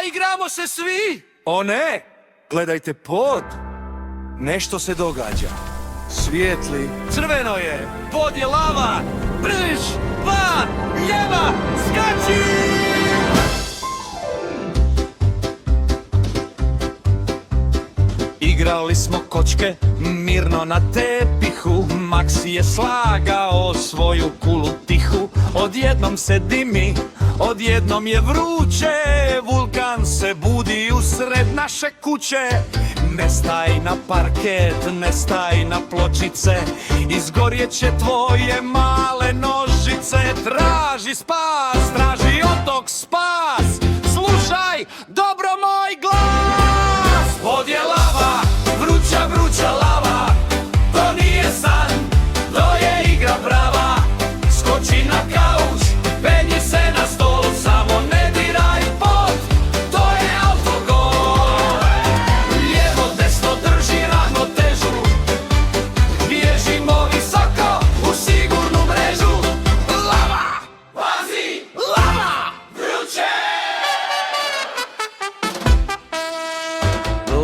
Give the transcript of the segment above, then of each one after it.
igramo se svi? O ne! Gledajte pod! Nešto se događa. Svijetli. Crveno je, pod je lava, brž, van, ljeva, skači! Igrali smo kočke mirno na tepihu, Max je slagao svoju kulu tihu. Odjednom se dimi, odjednom je vruće, vulkan se budi usred naše kuće. Ne staj na parket, ne staj na pločice, izgorjet će tvoje male nožice. Traži spas, traži otok spas, slušaj dobro moj glas. Pod je lava, vruća, vruća lava, to nije san, to je igra prava. Skoči na kauč, penji se na stol, samo ne diraj pod, to je autogol. Lijevo, desno, drži ravnotežu, bježimo visoko u sigurnu mrežu. Lava, pazi, lava, vruće!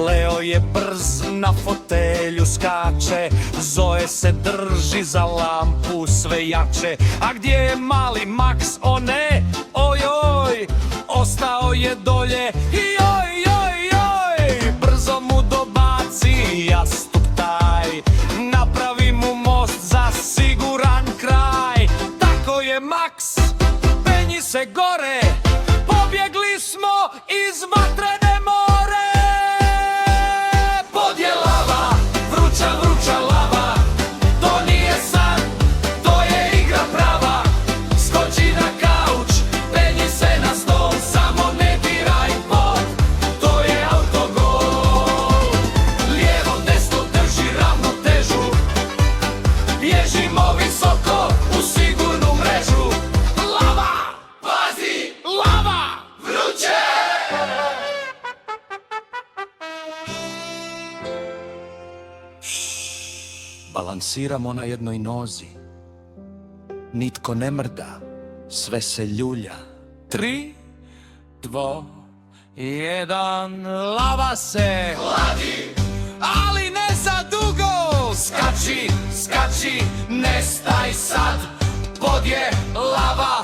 Leo je brz, na fotelju skače, Zoe se drži za lampu sve jače. A gdje je mali Max, o ne, ojoj, ostao je dolje, joj, joj, joj. Brzo mu dobaci jastup taj, napravi mu most za siguran kraj. Tako je Max, penji se gore, pobjegli smo iz vatrene more. Pod je lava, vruća, vruća lava, to nije san, to je igra prava. Skoči na kauč, penji se na stol, samo ne diraj pod, to je autogol. Lijevo, desno, drži ravnotežu, bježimo visoko u sigurnu mrežu. Lava, pazi, lava, vruće! Balansiramo na jednoj nozi, nitko ne mrda, sve se ljulja. 3, 2, 1, lava se hladi, ali ne za dugo. Skači, skači, ne staj sad, pod je lava,